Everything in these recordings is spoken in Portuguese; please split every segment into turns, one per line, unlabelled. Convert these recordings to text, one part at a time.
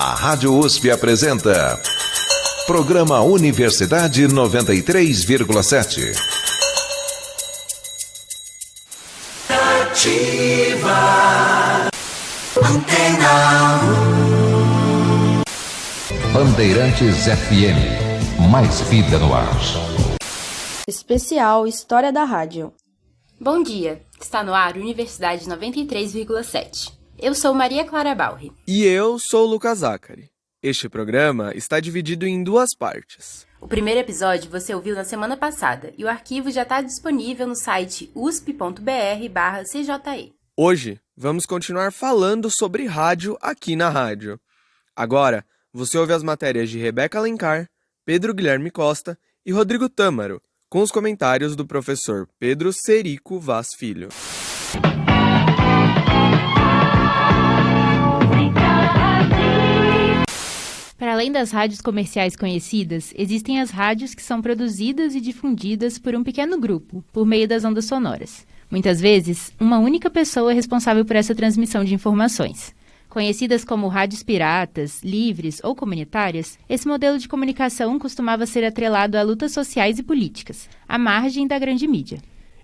A Rádio USP apresenta Programa Universidade 93,7.
Ativa Antena 1.
Bandeirantes FM, mais vida no ar.
Especial História da Rádio.
Bom dia, está no ar Universidade 93,7. Eu sou Maria Clara Balri.
E eu sou Lucas Zacari. Este programa está dividido em duas partes.
O primeiro episódio você ouviu na semana passada e o arquivo já está disponível no site usp.br/CJE.
Hoje, vamos continuar falando sobre rádio aqui na rádio. Agora, você ouve as matérias de Rebeca Alencar, Pedro Guilherme Costa e Rodrigo Tâmaro, com os comentários do professor Pedro Serico Vaz Filho.
Para além das rádios comerciais conhecidas, existem as rádios que são produzidas e difundidas por um pequeno grupo, por meio das ondas sonoras. Muitas vezes, uma única pessoa é responsável por essa transmissão de informações. Conhecidas como rádios piratas, livres ou comunitárias, esse modelo de comunicação costumava ser atrelado a lutas sociais e políticas, à margem da grande mídia.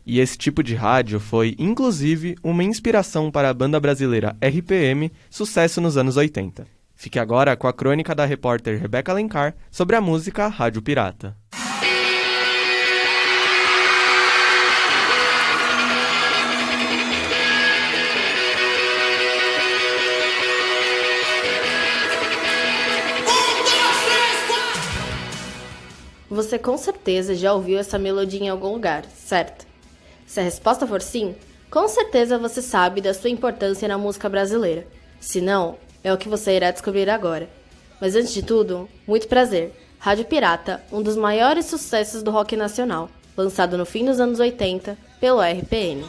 E esse tipo de rádio foi, inclusive, uma inspiração para a banda brasileira RPM, sucesso nos anos 80. Fique agora com a crônica da repórter Rebeca Alencar sobre a música Rádio Pirata.
Você com certeza já ouviu essa melodia em algum lugar, certo? Se a resposta for sim, com certeza você sabe da sua importância na música brasileira. Se não, é o que você irá descobrir agora. Mas antes de tudo, muito prazer. Rádio Pirata, um dos maiores sucessos do rock nacional, lançado no fim dos anos 80 pelo RPM.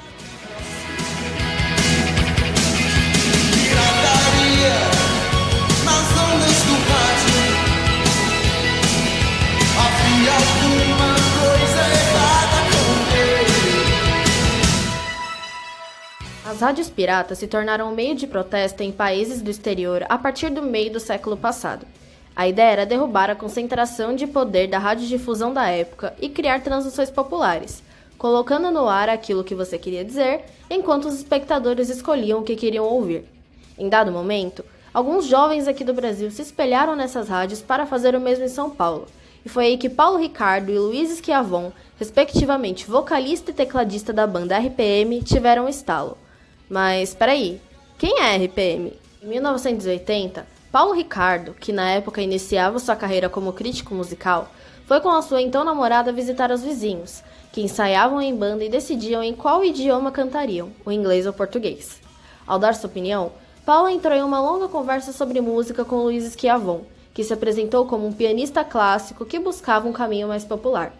Pirataria nas ondas do rádio. Havia alguma coisa errada com ele.
As rádios piratas se tornaram um meio de protesto em países do exterior a partir do meio do século passado. A ideia era derrubar a concentração de poder da radiodifusão da época e criar transmissões populares, colocando no ar aquilo que você queria dizer, enquanto os espectadores escolhiam o que queriam ouvir. Em dado momento, alguns jovens aqui do Brasil se espelharam nessas rádios para fazer o mesmo em São Paulo, e foi aí que Paulo Ricardo e Luiz Schiavon, respectivamente vocalista e tecladista da banda RPM, tiveram um estalo. Mas, peraí, quem é RPM? Em 1980, Paulo Ricardo, que na época iniciava sua carreira como crítico musical, foi com a sua então namorada visitar os vizinhos, que ensaiavam em banda e decidiam em qual idioma cantariam, o inglês ou português. Ao dar sua opinião, Paulo entrou em uma longa conversa sobre música com Luiz Schiavon, que se apresentou como um pianista clássico que buscava um caminho mais popular.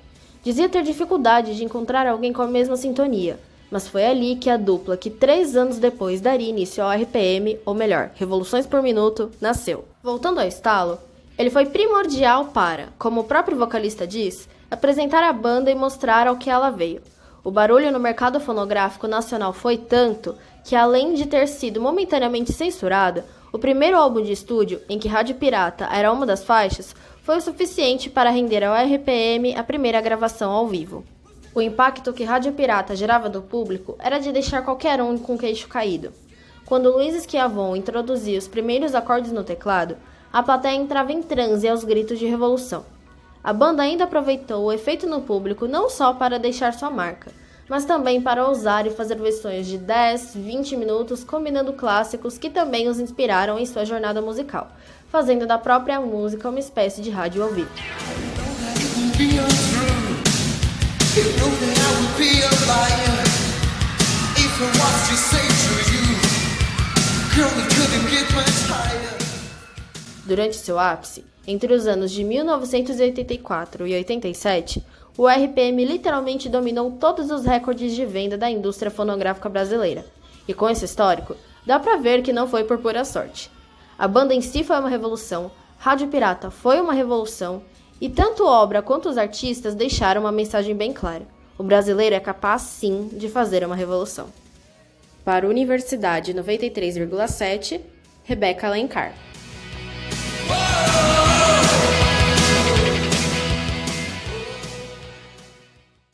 Dizia ter dificuldade de encontrar alguém com a mesma sintonia, mas foi ali que a dupla, que 3 anos depois daria início ao RPM, ou melhor, Revoluções por Minuto, nasceu. Voltando ao estalo, ele foi primordial para, como o próprio vocalista diz, apresentar a banda e mostrar ao que ela veio. O barulho no mercado fonográfico nacional foi tanto que, além de ter sido momentaneamente censurada, o primeiro álbum de estúdio, em que Rádio Pirata era uma das faixas, foi o suficiente para render ao RPM a primeira gravação ao vivo. O impacto que Rádio Pirata gerava do público era de deixar qualquer um com o queixo caído. Quando Luiz Schiavon introduzia os primeiros acordes no teclado, a plateia entrava em transe aos gritos de revolução. A banda ainda aproveitou o efeito no público não só para deixar sua marca, mas também para ousar e fazer versões de 10, 20 minutos combinando clássicos que também os inspiraram em sua jornada musical, fazendo da própria música uma espécie de rádio ao vivo. Durante seu ápice, entre os anos de 1984 e 87, o RPM literalmente dominou todos os recordes de venda da indústria fonográfica brasileira. E com esse histórico, dá pra ver que não foi por pura sorte. A banda em si foi uma revolução, Rádio Pirata foi uma revolução, e tanto a obra quanto os artistas deixaram uma mensagem bem clara. O brasileiro é capaz, sim, de fazer uma revolução. Para a Universidade 93,7, Rebeca Alencar.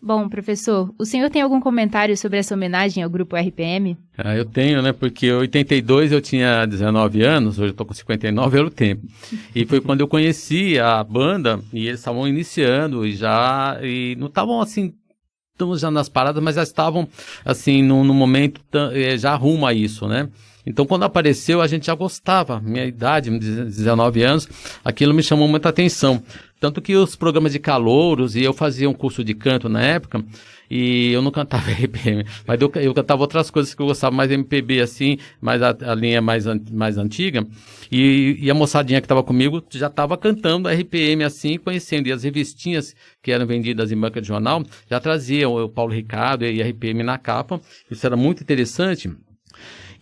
Bom, professor, o senhor tem algum comentário sobre essa homenagem ao grupo RPM?
Eu tenho, né? Porque em 82 eu tinha 19 anos, hoje eu tô com 59, era o tempo. E foi quando eu conheci a banda e eles estavam iniciando e não estavam assim, estamos já nas paradas, mas já estavam assim, num momento já rumo a isso, né? Então, quando apareceu, a gente já gostava. Minha idade, 19 anos, aquilo me chamou muita atenção. Tanto que os programas de calouros, e eu fazia um curso de canto na época, e eu não cantava RPM, mas eu cantava outras coisas que eu gostava, mais MPB assim, mais a linha mais antiga, e a moçadinha que estava comigo já estava cantando RPM assim, conhecendo, e as revistinhas que eram vendidas em banca de jornal, já traziam o Paulo Ricardo e RPM na capa, isso era muito interessante.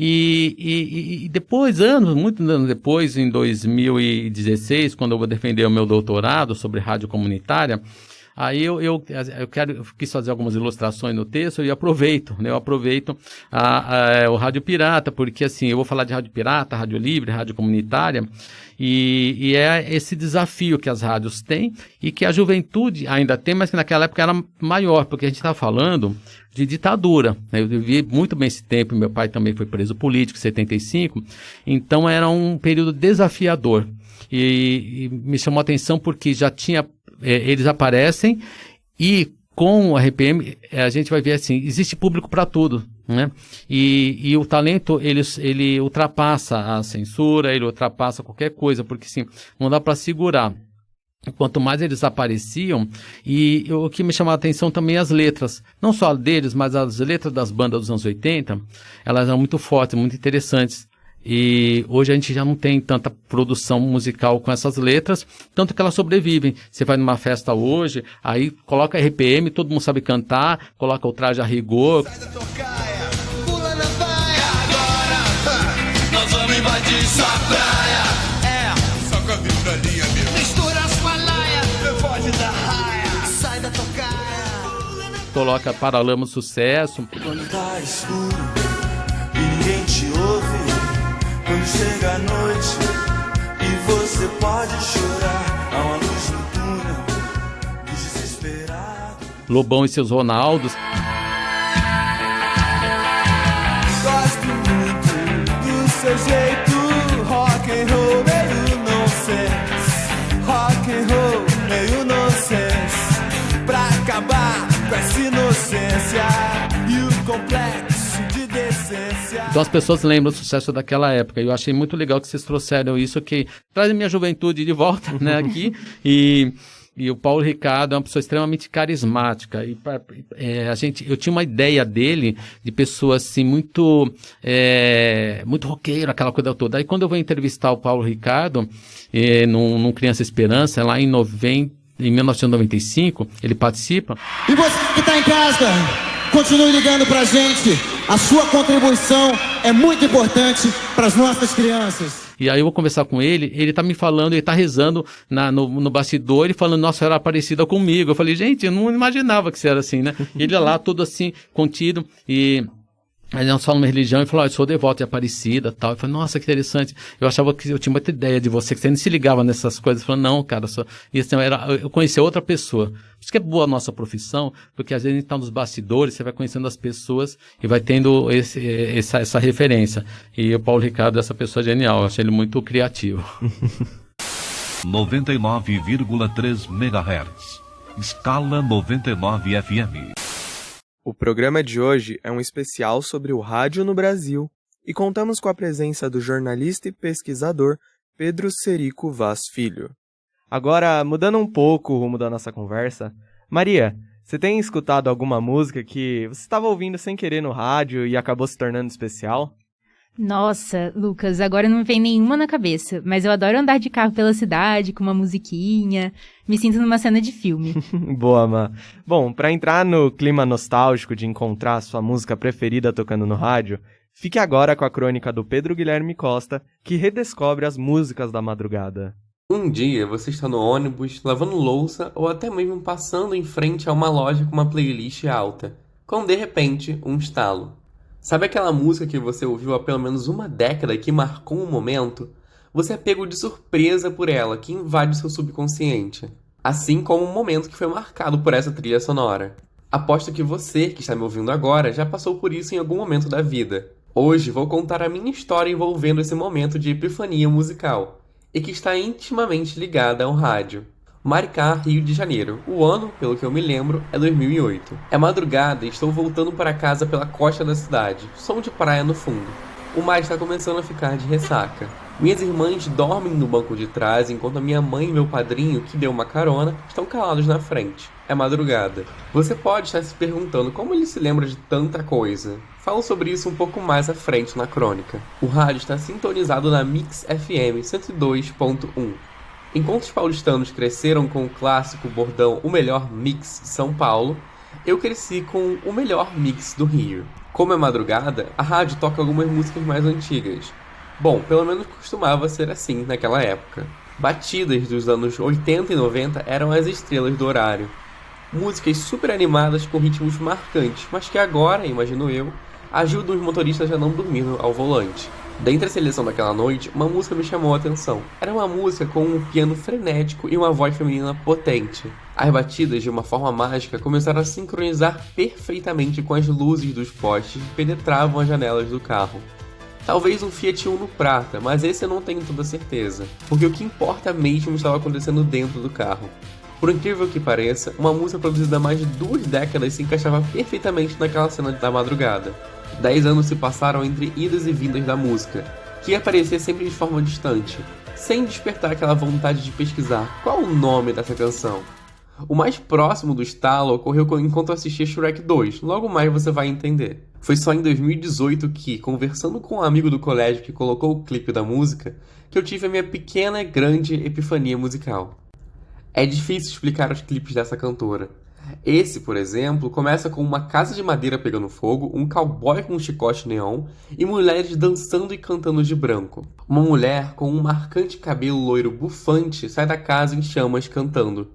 E depois, muitos anos depois, em 2016, quando eu vou defender o meu doutorado sobre rádio comunitária, aí eu quis fazer algumas ilustrações no texto e aproveito, né? Eu aproveito o rádio pirata, porque assim, eu vou falar de rádio pirata, rádio livre, rádio comunitária, e é esse desafio que as rádios têm e que a juventude ainda tem, mas que naquela época era maior, porque a gente estava falando de ditadura, né? Eu vivi muito bem esse tempo, meu pai também foi preso político, em 75, então era um período desafiador, e me chamou a atenção porque já tinha, eles aparecem, e com o RPM a gente vai ver assim, existe público para tudo, né? E o talento, ele ultrapassa a censura, ele ultrapassa qualquer coisa, porque assim, não dá para segurar. Quanto mais eles apareciam, e o que me chamou a atenção também as letras, não só deles, mas as letras das bandas dos anos 80, elas eram muito fortes, muito interessantes. E hoje a gente já não tem tanta produção musical com essas letras, tanto que elas sobrevivem. Você vai numa festa hoje, aí coloca RPM, todo mundo sabe cantar, coloca o traje a rigor.
Sai da tocaia, pula na baia agora. Nós vamos invadir sua praia. Só com a vibralinha mesmo. Mistura as palaias, foge da raia. Sai da tocaia.
Coloca Paralamas Sucesso.
Quando tá escuro e ninguém te ouve, quando chega a noite e você pode chorar, há uma luz no túnel, desesperado.
Lobão e seus Ronaldos.
Gosto muito do seu jeito, rock and roll meio nonsense, rock and roll meio nonsense, pra acabar com essa inocência e o complexo de decência.
Então as pessoas lembram do sucesso daquela época, e eu achei muito legal que vocês trouxeram isso, que traz a minha juventude de volta, né, aqui, e o Paulo Ricardo é uma pessoa extremamente carismática, eu tinha uma ideia dele, de pessoa assim, muito roqueiro, aquela coisa toda. Aí quando eu vou entrevistar o Paulo Ricardo, num Criança Esperança, lá em 1995, ele participa.
E você que está em casa, continue ligando pra gente, a sua contribuição é muito importante para as nossas crianças.
E aí eu vou conversar com ele, ele tá me falando, ele tá rezando no bastidor e falando, nossa, era parecida comigo. Eu falei, gente, eu não imaginava que você era assim, né? E ele lá, todo assim, contido, e aí nós falamos religião, e falou, eu sou devoto de Aparecida e tal. Eu falei, nossa, que interessante. Eu achava que eu tinha muita ideia de você, que você não se ligava nessas coisas. Eu falei, não, cara, eu conheci outra pessoa. Isso que é boa a nossa profissão, porque às vezes a gente está nos bastidores, você vai conhecendo as pessoas e vai tendo essa referência. E o Paulo Ricardo é essa pessoa genial, eu achei ele muito criativo.
99,3 MHz. Escala 99 FM.
O programa de hoje é um especial sobre o rádio no Brasil e contamos com a presença do jornalista e pesquisador Pedro Cerico Vaz Filho. Agora, mudando um pouco o rumo da nossa conversa, Maria, você tem escutado alguma música que você estava ouvindo sem querer no rádio e acabou se tornando especial?
Nossa, Lucas, agora não me vem nenhuma na cabeça, mas eu adoro andar de carro pela cidade com uma musiquinha, me sinto numa cena de filme.
Boa, Má. Bom, para entrar no clima nostálgico de encontrar a sua música preferida tocando no rádio, fique agora com a crônica do Pedro Guilherme Costa, que redescobre as músicas da madrugada.
Um dia você está no ônibus, lavando louça ou até mesmo passando em frente a uma loja com uma playlist alta, quando de repente um estalo. Sabe aquela música que você ouviu há pelo menos uma década que marcou um momento? você é pego de surpresa por ela, que invade seu subconsciente. Assim como um momento que foi marcado por essa trilha sonora. Aposto que você, que está me ouvindo agora, já passou por isso em algum momento da vida. Hoje vou contar a minha história envolvendo esse momento de epifania musical, e que está intimamente ligada ao rádio. Maricá, Rio de Janeiro. O ano, pelo que eu me lembro, é 2008. É madrugada e estou voltando para casa pela costa da cidade, som de praia no fundo. O mar está começando a ficar de ressaca. Minhas irmãs dormem no banco de trás, enquanto a minha mãe e meu padrinho, que deu uma carona, estão calados na frente. É madrugada. Você pode estar se perguntando como ele se lembra de tanta coisa. Falo sobre isso um pouco mais à frente na crônica. O rádio está sintonizado na Mix FM 102.1. Enquanto os paulistanos cresceram com o clássico bordão O Melhor Mix de São Paulo, eu cresci com o Melhor Mix do Rio. Como é madrugada, a rádio toca algumas músicas mais antigas. Bom, pelo menos costumava ser assim naquela época. Batidas dos anos 80 e 90 eram as estrelas do horário. Músicas super animadas com ritmos marcantes, mas que agora, imagino eu, ajudam os motoristas a não dormir ao volante. Dentre a seleção daquela noite, uma música me chamou a atenção. Era uma música com um piano frenético e uma voz feminina potente. As batidas, de uma forma mágica, começaram a sincronizar perfeitamente com as luzes dos postes que penetravam as janelas do carro. Talvez um Fiat Uno prata, mas esse eu não tenho toda certeza, porque o que importa mesmo estava acontecendo dentro do carro. Por incrível que pareça, uma música produzida há mais de 2 décadas se encaixava perfeitamente naquela cena da madrugada. 10 anos se passaram entre idas e vindas da música, que aparecia sempre de forma distante, sem despertar aquela vontade de pesquisar qual o nome dessa canção. O mais próximo do estalo ocorreu enquanto assistia Shrek 2, logo mais você vai entender. Foi só em 2018 que, conversando com um amigo do colégio que colocou o clipe da música, que eu tive a minha pequena e grande epifania musical. É difícil explicar os clipes dessa cantora. Esse, por exemplo, começa com uma casa de madeira pegando fogo, um cowboy com um chicote neon e mulheres dançando e cantando de branco. Uma mulher com um marcante cabelo loiro bufante sai da casa em chamas cantando.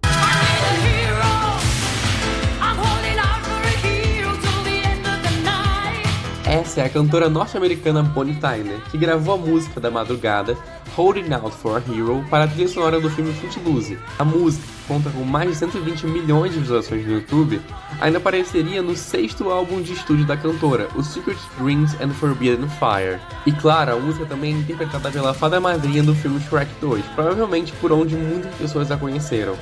Essa é a cantora norte-americana Bonnie Tyler, que gravou a música da madrugada Holding Out for a Hero para a trilha sonora do filme Footloose. A música, que conta com mais de 120 milhões de visualizações no YouTube, ainda apareceria no 6º álbum de estúdio da cantora, o Secret Dreams and Forbidden Fire. E claro, a música também é interpretada pela fada madrinha do filme Shrek 2, provavelmente por onde muitas pessoas a conheceram.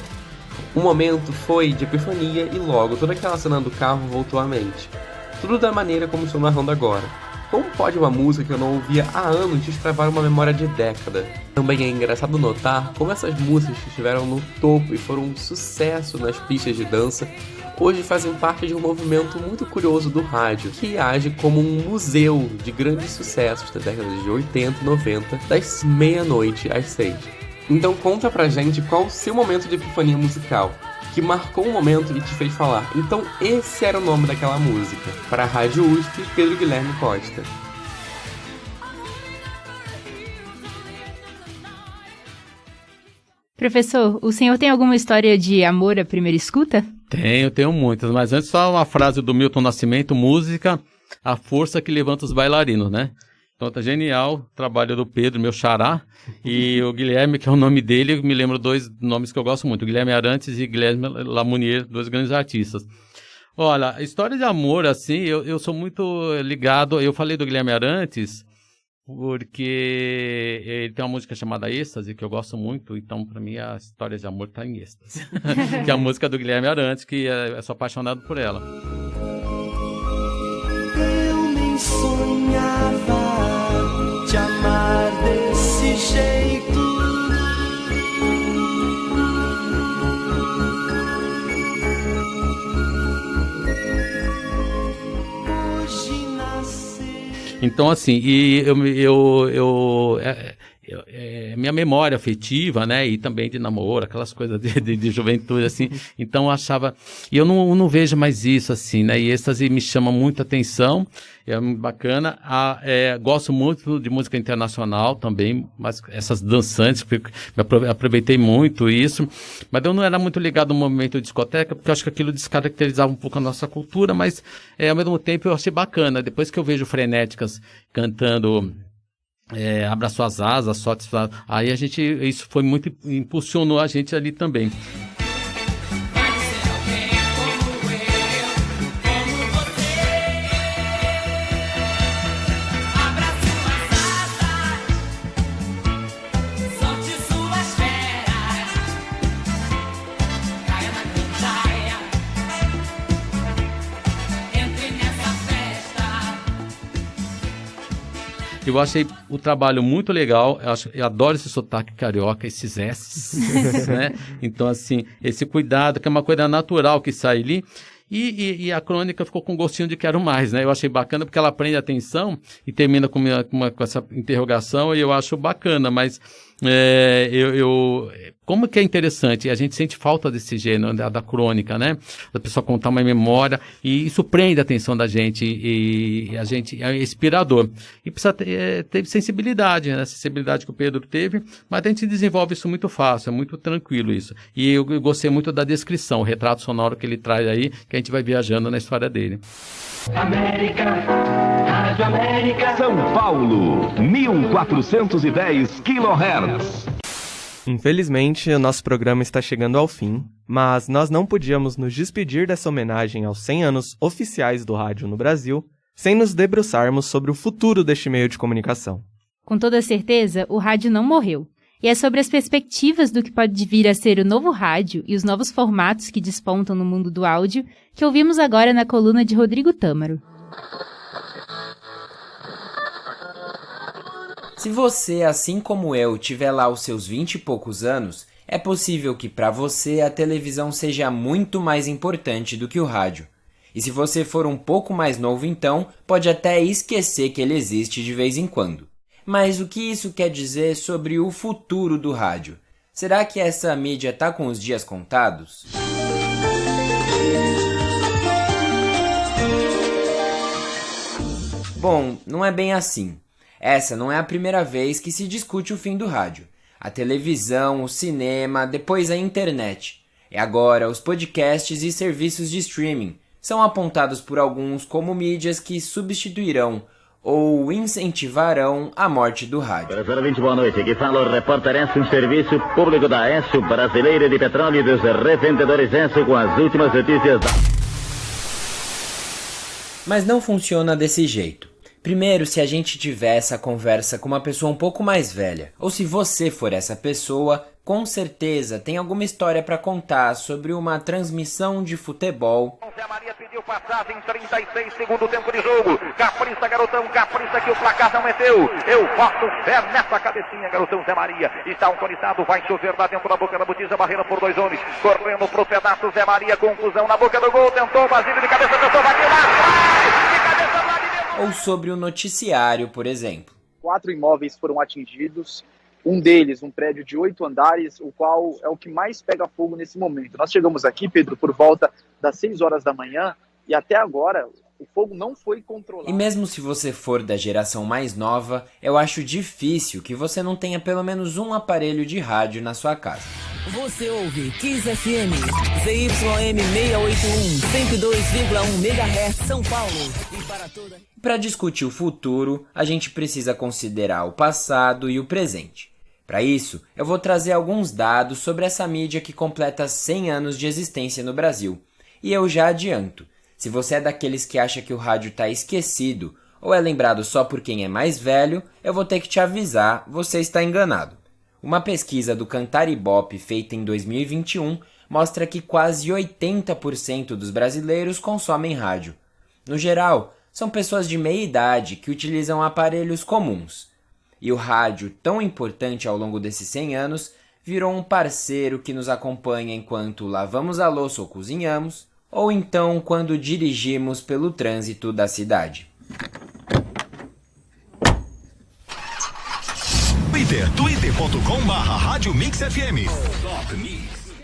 O momento foi de epifania e logo toda aquela cena do carro voltou à mente. Tudo da maneira como estou narrando agora. Como pode uma música que eu não ouvia há anos destravar uma memória de década? Também é engraçado notar como essas músicas que estiveram no topo e foram um sucesso nas pistas de dança, hoje fazem parte de um movimento muito curioso do rádio, que age como um museu de grandes sucessos das décadas de 80 e 90, das meia-noite às 6. Então conta pra gente qual o seu momento de epifania musical, que marcou um momento e te fez falar, então esse era o nome daquela música. Para a Rádio USP, Pedro Guilherme Costa.
Professor, o senhor tem alguma história de amor à primeira escuta?
Tenho muitas, mas antes só uma frase do Milton Nascimento, música, a força que levanta os bailarinos, né? Então tá genial o trabalho do Pedro, meu xará, e o Guilherme, que é o nome dele, eu me lembro 2 nomes que eu gosto muito, Guilherme Arantes e Guilherme Lamounier, 2 grandes artistas. Olha, história de amor, assim, eu sou muito ligado, eu falei do Guilherme Arantes, porque ele tem uma música chamada Êxtase, que eu gosto muito, então pra mim a história de amor tá em êxtase, que é a música do Guilherme Arantes, que eu sou apaixonado por ela.
Eu nem sonhava te amar desse jeito. Hoje nasci.
Então, assim, e minha memória afetiva, né, e também de namoro, aquelas coisas de juventude, assim, então eu achava, e eu não vejo mais isso, assim, né, e êxtase me chama muita atenção, é bacana, gosto muito de música internacional também, mas essas dançantes, aproveitei muito isso, mas eu não era muito ligado no movimento de discoteca, porque eu acho que aquilo descaracterizava um pouco a nossa cultura, mas ao mesmo tempo eu achei bacana, depois que eu vejo frenéticas cantando abra suas asas, solte suas... Aí isso foi muito, impulsionou a gente ali também. Eu achei o trabalho muito legal, eu adoro esse sotaque carioca, esses S's, né? Então, assim, esse cuidado, que é uma coisa natural que sai ali, e a crônica ficou com gostinho de quero mais, né? Eu achei bacana porque ela prende a atenção e termina com essa interrogação, e eu acho bacana, mas como que é interessante, a gente sente falta desse gênero da crônica, né? Da pessoa contar uma memória, e isso prende a atenção da gente, e a gente é inspirador. E precisa ter sensibilidade, né? A sensibilidade que o Pedro teve, mas a gente desenvolve isso muito fácil, é muito tranquilo isso. E eu gostei muito da descrição, o retrato sonoro que ele traz aí, que a gente vai viajando na história dele.
Rádio América, São Paulo, 1410 kHz.
Infelizmente, o nosso programa está chegando ao fim, mas nós não podíamos nos despedir dessa homenagem aos 100 anos oficiais do rádio no Brasil, sem nos debruçarmos sobre o futuro deste meio de comunicação.
Com toda certeza, o rádio não morreu. E é sobre as perspectivas do que pode vir a ser o novo rádio e os novos formatos que despontam no mundo do áudio que ouvimos agora na coluna de Rodrigo Tâmaro.
Se você, assim como eu, tiver lá os seus 20 e poucos anos, é possível que para você a televisão seja muito mais importante do que o rádio. E se você for um pouco mais novo então, pode até esquecer que ele existe de vez em quando. Mas o que isso quer dizer sobre o futuro do rádio? Será que essa mídia tá com os dias contados? Bom, não é bem assim. Essa não é a primeira vez que se discute o fim do rádio. A televisão, o cinema, depois a internet. E agora os podcasts e serviços de streaming são apontados por alguns como mídias que substituirão ou incentivarão a morte do rádio.
Professor, boa noite. Aqui fala o repórter Enso, serviço público da Enso, brasileira de petróleo e dos revendedores Enso, com as últimas notícias da...
Mas não funciona desse jeito. Primeiro, se a gente tiver essa conversa com uma pessoa um pouco mais velha, ou se você for essa pessoa, com certeza tem alguma história para contar sobre uma transmissão de futebol.
Zé Maria pediu passagem, 36 segundo tempo de jogo. Capriça, garotão, capriça que o placar não é teu. Eu boto fé nessa cabecinha, garotão Zé Maria. Está autorizado, vai chover lá dentro da boca da botija, barreira por dois homens. Correndo pro pedaço, Zé Maria, conclusão na boca do gol, tentou, Basílio de cabeça, tentou, bateu lá atrás, de cabeça lá de dentro.
Ou sobre o noticiário, por exemplo.
4 imóveis foram atingidos, um deles, um prédio de 8 andares, o qual é o que mais pega fogo nesse momento. Nós chegamos aqui, Pedro, por volta das 6 horas da manhã, e até agora o fogo não foi controlado.
E mesmo se você for da geração mais nova, eu acho difícil que você não tenha pelo menos um aparelho de rádio na sua casa.
Você ouve Kiss FM, ZYM 681, 102,1 MHz, São Paulo. E para toda...
Para discutir o futuro, a gente precisa considerar o passado e o presente. Para isso, eu vou trazer alguns dados sobre essa mídia que completa 100 anos de existência no Brasil. E eu já adianto, se você é daqueles que acha que o rádio está esquecido ou é lembrado só por quem é mais velho, eu vou ter que te avisar, você está enganado. Uma pesquisa do Cantar Ibope feita em 2021 mostra que quase 80% dos brasileiros consomem rádio. No geral, são pessoas de meia idade que utilizam aparelhos comuns. E o rádio, tão importante ao longo desses 100 anos, virou um parceiro que nos acompanha enquanto lavamos a louça ou cozinhamos, ou então quando dirigimos pelo trânsito da cidade.
twitter.com/RadioMixFM.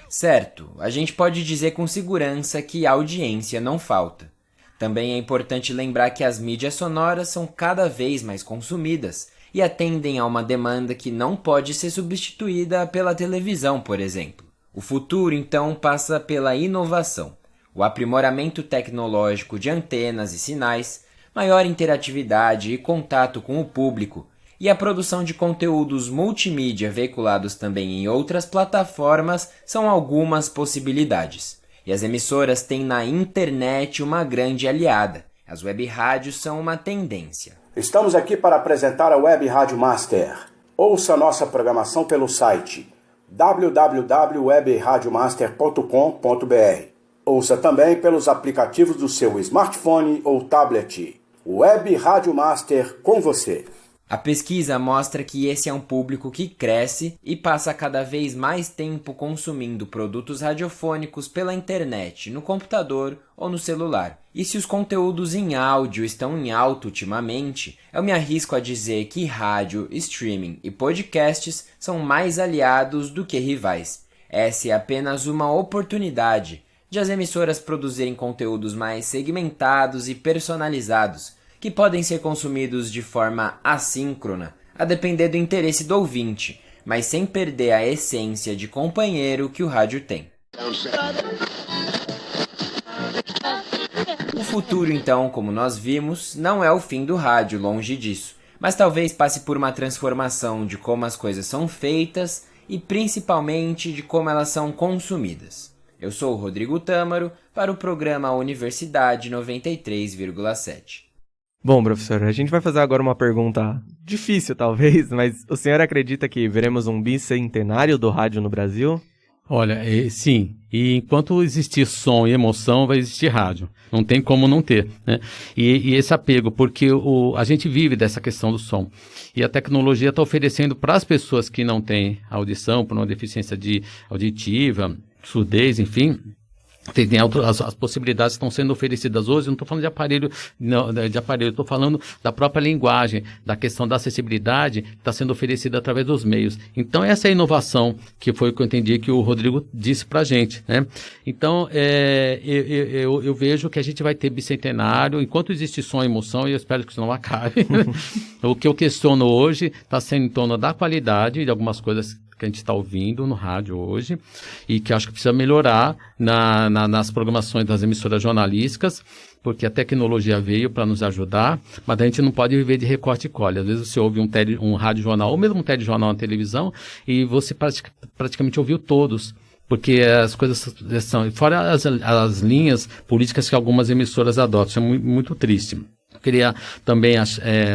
Certo, a gente pode dizer com segurança que audiência não falta. Também é importante lembrar que as mídias sonoras são cada vez mais consumidas e atendem a uma demanda que não pode ser substituída pela televisão, por exemplo. O futuro, então, passa pela inovação, o aprimoramento tecnológico de antenas e sinais, maior interatividade e contato com o público, e a produção de conteúdos multimídia veiculados também em outras plataformas são algumas possibilidades. E as emissoras têm na internet uma grande aliada. As web rádios são uma tendência.
Estamos aqui para apresentar a Web Rádio Master. Ouça nossa programação pelo site www.webradiomaster.com.br. Ouça também pelos aplicativos do seu smartphone ou tablet. Web Rádio Master com você.
A pesquisa mostra que esse é um público que cresce e passa cada vez mais tempo consumindo produtos radiofônicos pela internet, no computador ou no celular. E se os conteúdos em áudio estão em alta ultimamente, eu me arrisco a dizer que rádio, streaming e podcasts são mais aliados do que rivais. Essa é apenas uma oportunidade de as emissoras produzirem conteúdos mais segmentados e personalizados, que podem ser consumidos de forma assíncrona, a depender do interesse do ouvinte, mas sem perder a essência de companheiro que o rádio tem. O futuro, então, como nós vimos, não é o fim do rádio, longe disso, mas talvez passe por uma transformação de como as coisas são feitas e principalmente de como elas são consumidas. Eu sou o Rodrigo Tâmaro para o programa Universidade 93,7.
Bom, professor, a gente vai fazer agora uma pergunta difícil, talvez, mas o senhor acredita que veremos um bicentenário do rádio no Brasil?
Olha, sim. E enquanto existir som e emoção, vai existir rádio. Não tem como não ter, né? E esse apego, porque a gente vive dessa questão do som. E a tecnologia está oferecendo para as pessoas que não têm audição, por uma deficiência auditiva, surdez, enfim... As possibilidades estão sendo oferecidas hoje. Eu não estou falando de aparelho, estou falando da própria linguagem, da questão da acessibilidade que está sendo oferecida através dos meios. Então, essa é a inovação que foi o que eu entendi que o Rodrigo disse para a gente, né? Então, eu vejo que a gente vai ter bicentenário, enquanto existe som e emoção, e eu espero que isso não acabe. O que eu questiono hoje está sendo em torno da qualidade de algumas coisas que a gente está ouvindo no rádio hoje e que acho que precisa melhorar nas programações das emissoras jornalísticas, porque a tecnologia veio para nos ajudar, mas a gente não pode viver de recorte e colhe. Às vezes você ouve um rádio jornal ou mesmo um telejornal na televisão e você praticamente ouviu todos, porque as coisas são... Fora as linhas políticas que algumas emissoras adotam, isso é muito triste. Queria também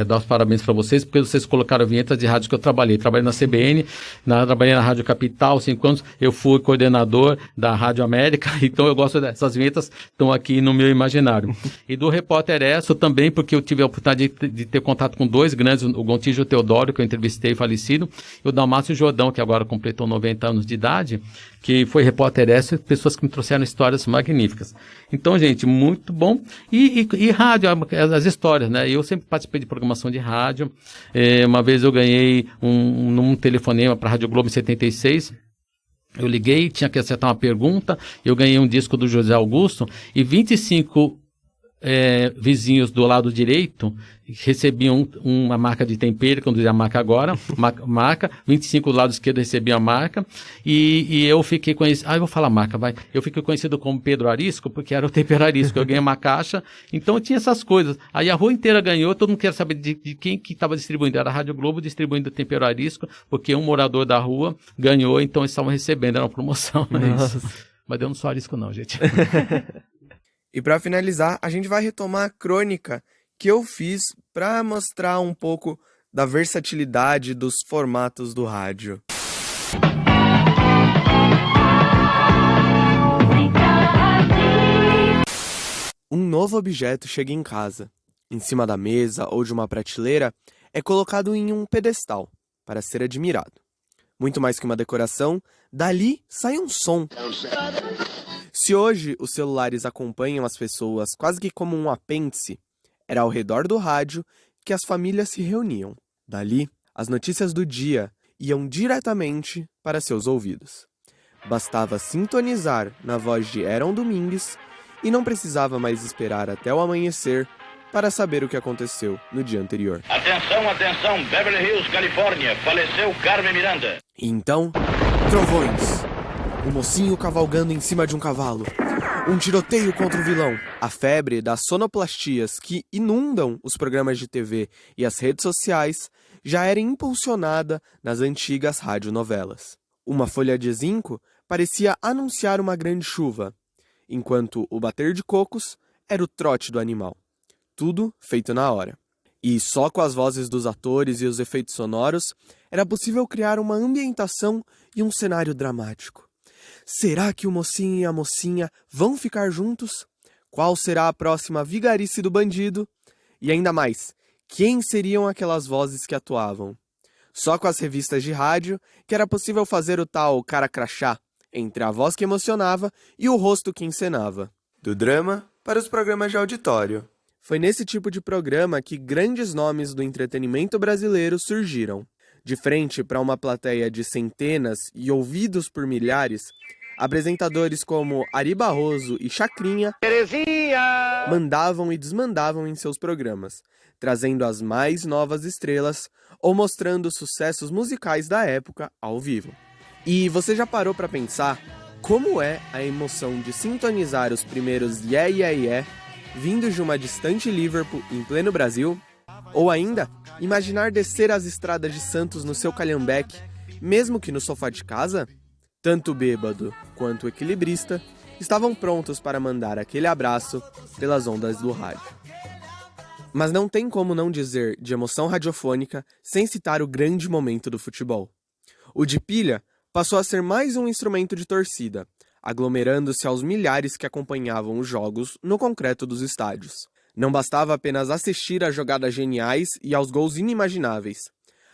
dar os parabéns para vocês, porque vocês colocaram vinhetas de rádio que eu trabalhei. Trabalhei na CBN, trabalhei na Rádio Capital, 5 anos. Eu fui coordenador da Rádio América, então eu gosto dessas vinhetas, estão aqui no meu imaginário. E do Repórter ESSO também, porque eu tive a oportunidade de ter contato com dois grandes, o Gontijo Teodoro, que eu entrevistei, falecido, e o Dalmácio Jordão, que agora completou 90 anos de idade, que foi Repórter ESSO, pessoas que me trouxeram histórias magníficas. Então, gente, muito bom. E rádio, as histórias, né? Eu sempre participei de programação de rádio. Uma vez eu ganhei um telefonema para a Rádio Globo em 76. Eu liguei, tinha que acertar uma pergunta. Eu ganhei um disco do José Augusto e 25 vizinhos do lado direito recebiam uma marca de tempero, que eu não diria a marca agora, marca, 25 do lado esquerdo recebiam a marca, e eu fiquei conhecido, eu vou falar marca, vai, eu fiquei conhecido como Pedro Arisco, porque era o tempero Arisco, eu ganhei uma caixa, então tinha essas coisas, aí a rua inteira ganhou, todo mundo queria saber de quem que estava distribuindo, era a Rádio Globo distribuindo o tempero Arisco, porque um morador da rua ganhou, então eles estavam recebendo, era uma promoção, mas eu não sou Arisco não, gente.
E para finalizar, a gente vai retomar a crônica que eu fiz para mostrar um pouco da versatilidade dos formatos do rádio. Um novo objeto chega em casa. Em cima da mesa ou de uma prateleira, é colocado em um pedestal para ser admirado. Muito mais que uma decoração, dali sai um som. Se hoje os celulares acompanham as pessoas quase que como um apêndice, era ao redor do rádio que as famílias se reuniam. Dali, as notícias do dia iam diretamente para seus ouvidos. Bastava sintonizar na voz de Eron Domingues e não precisava mais esperar até o amanhecer para saber o que aconteceu no dia anterior.
Atenção, atenção, Beverly Hills, Califórnia, faleceu Carmen Miranda.
E então, trovões. O mocinho cavalgando em cima de um cavalo. Um tiroteio contra o vilão. A febre das sonoplastias que inundam os programas de TV e as redes sociais já era impulsionada nas antigas radionovelas. Uma folha de zinco parecia anunciar uma grande chuva, enquanto o bater de cocos era o trote do animal. Tudo feito na hora. E só com as vozes dos atores e os efeitos sonoros era possível criar uma ambientação e um cenário dramático. Será que o mocinho e a mocinha vão ficar juntos? Qual será a próxima vigarice do bandido? E ainda mais, quem seriam aquelas vozes que atuavam? Só com as revistas de rádio que era possível fazer o tal cara crachá entre a voz que emocionava e o rosto que encenava. Do drama para os programas de auditório. Foi nesse tipo de programa que grandes nomes do entretenimento brasileiro surgiram. De frente para uma plateia de centenas e ouvidos por milhares, apresentadores como Ari Barroso e Chacrinha mandavam e desmandavam em seus programas, trazendo as mais novas estrelas ou mostrando sucessos musicais da época ao vivo. E você já parou para pensar como é a emoção de sintonizar os primeiros Yeah, Yeah, Yeah vindos de uma distante Liverpool em pleno Brasil? Ou ainda, imaginar descer as estradas de Santos no seu calhambeque, mesmo que no sofá de casa? Tanto o bêbado quanto o equilibrista estavam prontos para mandar aquele abraço pelas ondas do rádio. Mas não tem como não dizer de emoção radiofônica sem citar o grande momento do futebol. O de pilha passou a ser mais um instrumento de torcida, aglomerando-se aos milhares que acompanhavam os jogos no concreto dos estádios. Não bastava apenas assistir a jogadas geniais e aos gols inimagináveis.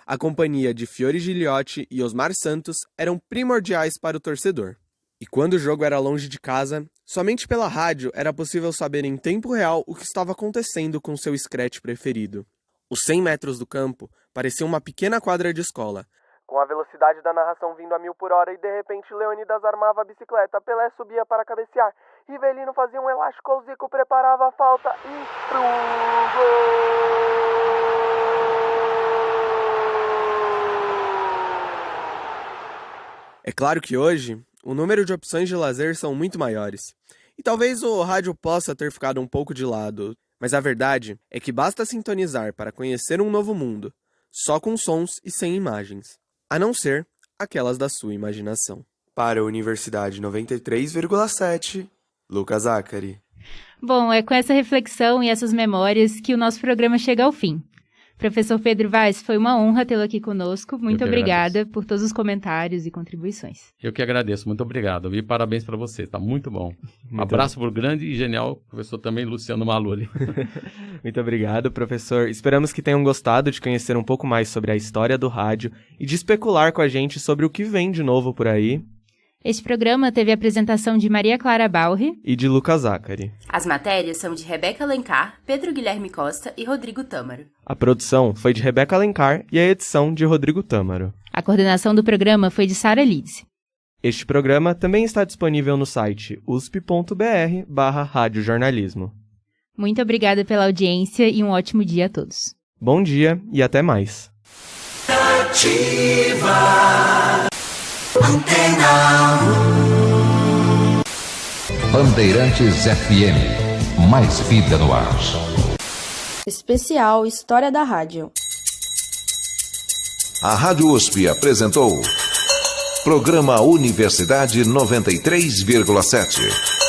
A companhia de Fiore Gigliotti e Osmar Santos eram primordiais para o torcedor. E quando o jogo era longe de casa, somente pela rádio era possível saber em tempo real o que estava acontecendo com seu scratch preferido. Os 100 metros do campo pareciam uma pequena quadra de escola, com a velocidade da narração vindo a 1000 por hora e de repente Leônidas armava a bicicleta, Pelé subia para cabecear, Rivelino fazia um elástico ao Zico, preparava a falta e pro gol! É claro que hoje, o número de opções de lazer são muito maiores. E talvez o rádio possa ter ficado um pouco de lado, mas a verdade é que basta sintonizar para conhecer um novo mundo, só com sons e sem imagens, a não ser aquelas da sua imaginação. Para a Universidade 93,7, Lucas Zacari.
Bom, é com essa reflexão e essas memórias que o nosso programa chega ao fim. Professor Pedro Vaz, foi uma honra tê-lo aqui conosco. Muito obrigada por todos os comentários e contribuições.
Eu que agradeço, muito obrigado. E parabéns para você, tá muito bom. Um abraço para o grande e genial professor também, Luciano Maluli.
Muito obrigado, professor. Esperamos que tenham gostado de conhecer um pouco mais sobre a história do rádio e de especular com a gente sobre o que vem de novo por aí.
Este programa teve a apresentação de Maria Clara Balri
e de Lucas Zacari.
As matérias são de Rebeca Alencar, Pedro Guilherme Costa e Rodrigo Tâmaro.
A produção foi de Rebeca Alencar e a edição de Rodrigo Tâmaro.
A coordenação do programa foi de Sara Lidse.
Este programa também está disponível no site usp.br/radiojornalismo.
Muito obrigada pela audiência e um ótimo dia a todos.
Bom dia e até mais.
Ativa. Antena
1. Bandeirantes FM. Mais vida no ar.
Especial História da Rádio.
A Rádio USP apresentou Programa Universidade 93,7.